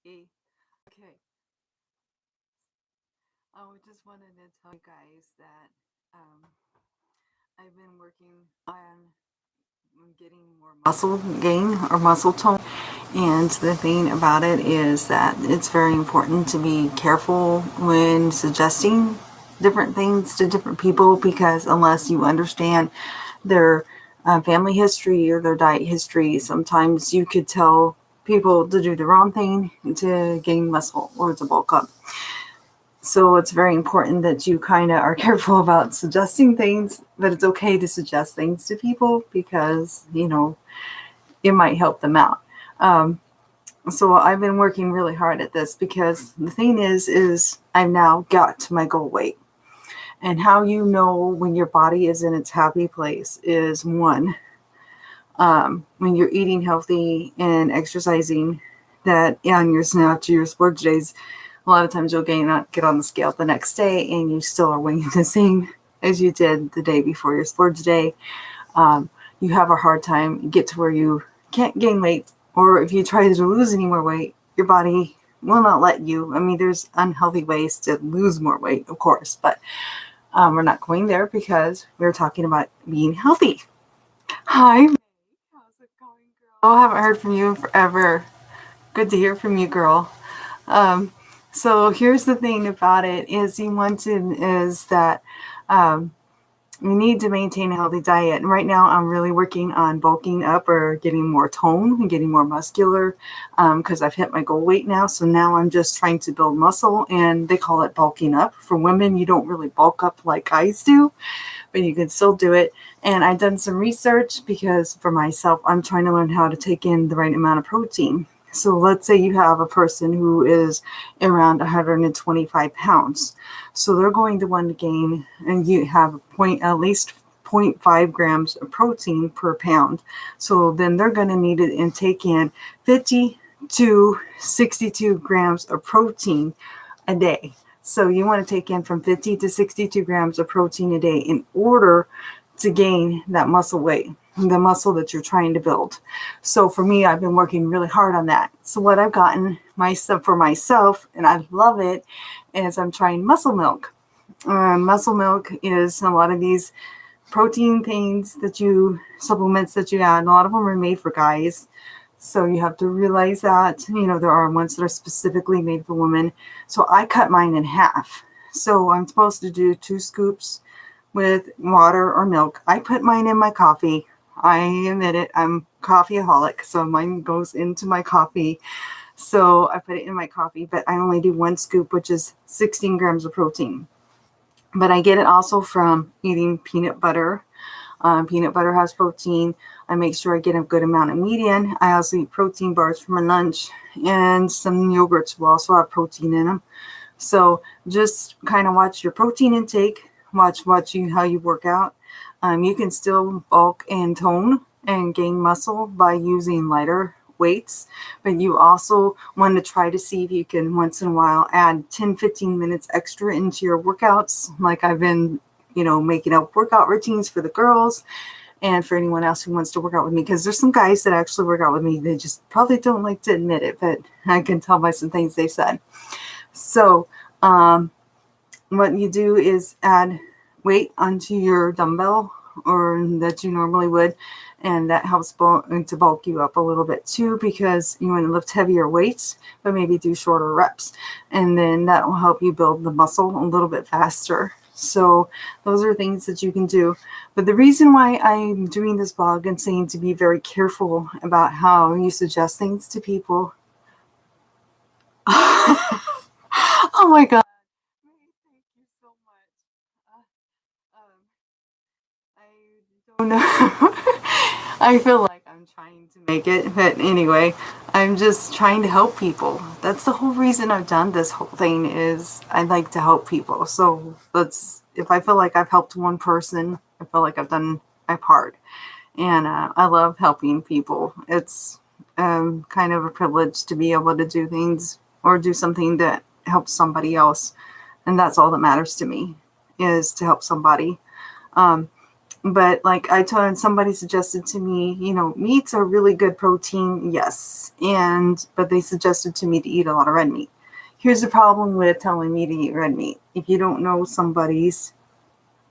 Okay. Okay. I just wanted to tell you guys that um, I've been working on getting more muscle gain or muscle tone. And the thing about it is that it's very important to be careful when suggesting different things to different people because unless you understand their family history or their diet history, sometimes you could tell people to do the wrong thing to gain muscle or to bulk up. So it's very important that you kind of are careful about suggesting things, but it's okay to suggest things to people because, it might help them out. Um, so I've been working really hard at this because the thing is I've now got to my goal weight. And how you know when your body is in its happy place is one, when you're eating healthy and exercising, that on your snatch, your sports days, a lot of times you'll get on the scale the next day and you still are weighing the same as you did the day before your sports day. You have a hard time, get to where you can't gain weight, or if you try to lose any more weight, your body will not let you. I mean, there's unhealthy ways to lose more weight, of course, but we're not going there because we're talking about being healthy. Hi, May. How's it going, girl? Oh, I haven't heard from you in forever. Good to hear from you, girl. Um, so here's the thing about it is you want to is that um, you need to maintain a healthy diet. And right now, I'm really working on bulking up or getting more tone and getting more muscular because I've hit my goal weight now. So now I'm just trying to build muscle, and they call it bulking up. For women, you don't really bulk up like guys do, but you can still do it. And I've done some research because for myself, I'm trying to learn how to take in the right amount of protein. So let's say you have a person who is around 125 pounds. So they're going to want to gain, and you have at least zero point 0.5 grams of protein per pound. So then they're going to need it and take in 50 to 62 grams of protein a day. So you want to take in from 50 to 62 grams of protein a day in order to gain that muscle weight, the muscle that you're trying to build. So for me, I've been working really hard on that. So what I've gotten myself for myself, and I love it, is I'm trying muscle milk. Muscle milk is a lot of these protein things supplements that you add. A lot of them are made for guys. So you have to realize that, there are ones that are specifically made for women. So I cut mine in half. So I'm supposed to do 2 scoops with water or milk. I put mine in my coffee. I admit it, I'm coffeeaholic, so mine goes into my coffee. So I put it in my coffee, but I only do 1 scoop, which is 16 grams of protein. But I get it also from eating peanut butter. Peanut butter has protein. I make sure I get a good amount of meat in. I also eat protein bars for my lunch, and some yogurts will also have protein in them. So just kind of watch your protein intake, watch how you work out. You can still bulk and tone and gain muscle by using lighter weights, but you also want to try to see if you can once in a while add 10-15 minutes extra into your workouts. Like I've been, making up workout routines for the girls and for anyone else who wants to work out with me, because there's some guys that actually work out with me. They just probably don't like to admit it, but I can tell by some things they've said. So what you do is add weight onto your dumbbell or that you normally would, and that helps to bulk you up a little bit too, because you want to lift heavier weights but maybe do shorter reps, and then that will help you build the muscle a little bit faster. So those are things that you can do. But the reason why I'm doing this blog and saying to be very careful about how you suggest things to people oh my god, thank you so much. I don't know. I feel like I'm trying to make it, but anyway, I'm just trying to help people. That's the whole reason I've done this whole thing is I like to help people. So if I feel like I've helped one person, I feel like I've done my part. And I love helping people. It's kind of a privilege to be able to do things or do something that helps somebody else. And that's all that matters to me, is to help somebody. But like I told somebody suggested to me, meats are really good protein, yes. But they suggested to me to eat a lot of red meat. Here's the problem with telling me to eat red meat. If you don't know somebody's,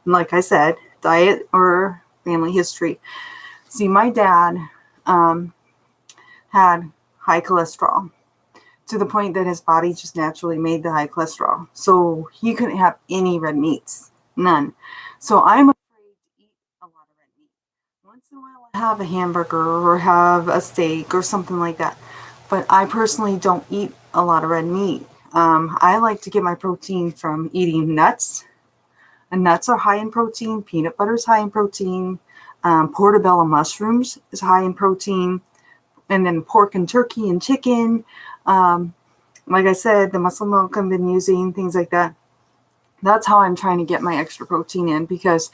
like I said, diet or family history. See, my dad had high cholesterol to the point that his body just naturally made the high cholesterol. So he couldn't have any red meats, none. So I'm afraid to eat a lot of red meat. Once in a while, I have a hamburger or have a steak or something like that. But I personally don't eat a lot of red meat. I like to get my protein from eating nuts. And nuts are high in protein. Peanut butter is high in protein. Portobello mushrooms is high in protein. And then pork and turkey and chicken. Like I said, the muscle milk I've been using, things like that. That's how I'm trying to get my extra protein in, because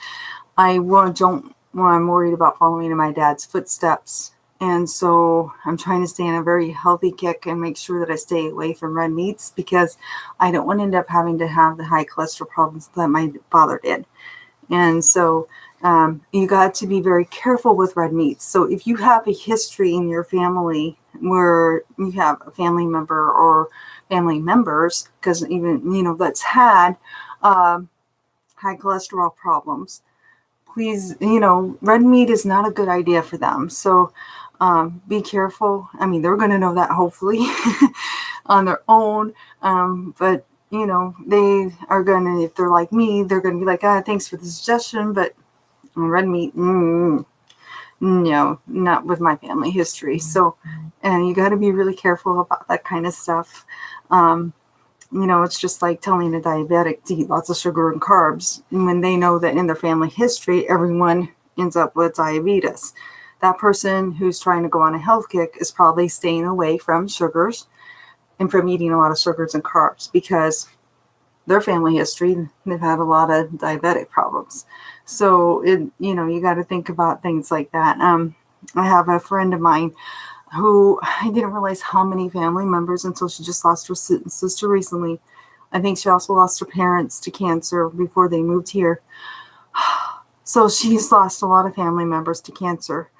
I'm worried about following in my dad's footsteps. And so I'm trying to stay on a very healthy kick and make sure that I stay away from red meats, because I don't want to end up having to have the high cholesterol problems that my father did. And so you got to be very careful with red meats. So if you have a history in your family where you have a family member or family members, because even, that's had high cholesterol problems, please, red meat is not a good idea for them. So be careful. I mean, they're going to know that hopefully on their own. But they are going to, if they're like me, they're going to be like, thanks for the suggestion, but red meat, no, not with my family history. So, and you got to be really careful about that kind of stuff. It's just like telling a diabetic to eat lots of sugar and carbs, and when they know that in their family history, everyone ends up with diabetes. That person who's trying to go on a health kick is probably staying away from sugars and from eating a lot of sugars and carbs, because their family history, they've had a lot of diabetic problems. So you got to think about things like that. I have a friend of mine who I didn't realize how many family members until she just lost her sister recently. I think she also lost her parents to cancer before they moved here. So she's lost a lot of family members to cancer.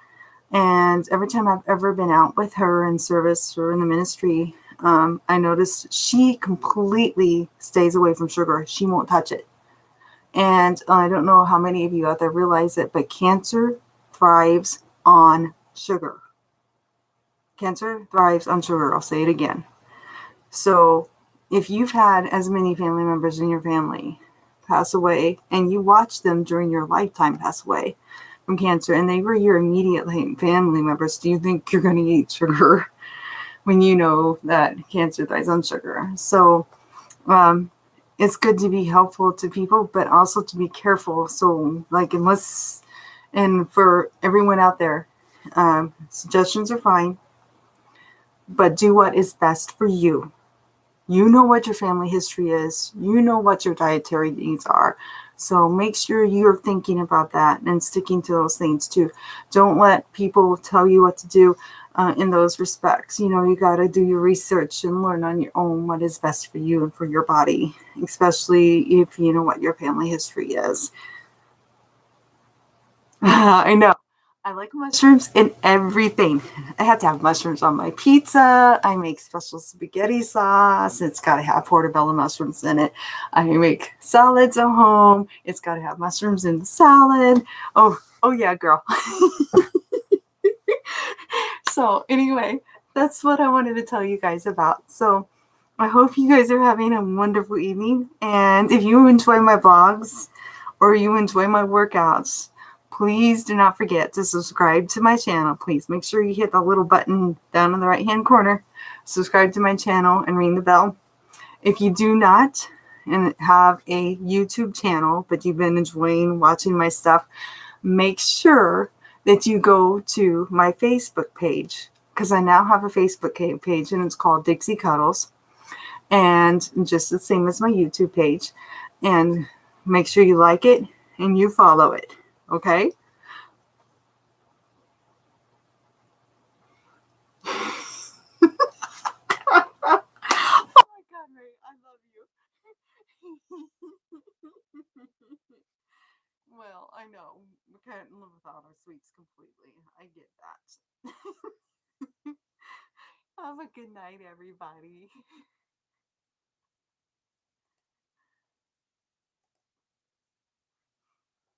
And every time I've ever been out with her in service or in the ministry, I noticed she completely stays away from sugar. She won't touch it. And I don't know how many of you out there realize it, but cancer thrives on sugar. Cancer thrives on sugar. I'll say it again. So if you've had as many family members in your family pass away, and you watch them during your lifetime pass away from cancer, and they were your immediate family members, do you think you're going to eat sugar when you know that cancer thrives on sugar? So it's good to be helpful to people, but also to be careful. So and for everyone out there, suggestions are fine, but do what is best for you. You know what your family history is. You know what your dietary needs are. So make sure you're thinking about that and sticking to those things too. Don't let people tell you what to do in those respects. You got to do your research and learn on your own what is best for you and for your body, especially if you know what your family history is. I know. I like mushrooms in everything. I have to have mushrooms on my pizza. I make special spaghetti sauce. It's got to have portobello mushrooms in it. I make salads at home. It's got to have mushrooms in the salad. Oh yeah, girl. So anyway, that's what I wanted to tell you guys about. So I hope you guys are having a wonderful evening. And if you enjoy my vlogs or you enjoy my workouts, please do not forget to subscribe to my channel. Please make sure you hit the little button down in the right-hand corner. Subscribe to my channel and ring the bell. If you do not and have a YouTube channel, but you've been enjoying watching my stuff, make sure that you go to my Facebook page, because I now have a Facebook page, and it's called Dixie Cuddles, and just the same as my YouTube page. And make sure you like it and you follow it. Okay? Oh my God, Ray, I love you. Well, I know. sweets completely. I get that. Have a good night, everybody.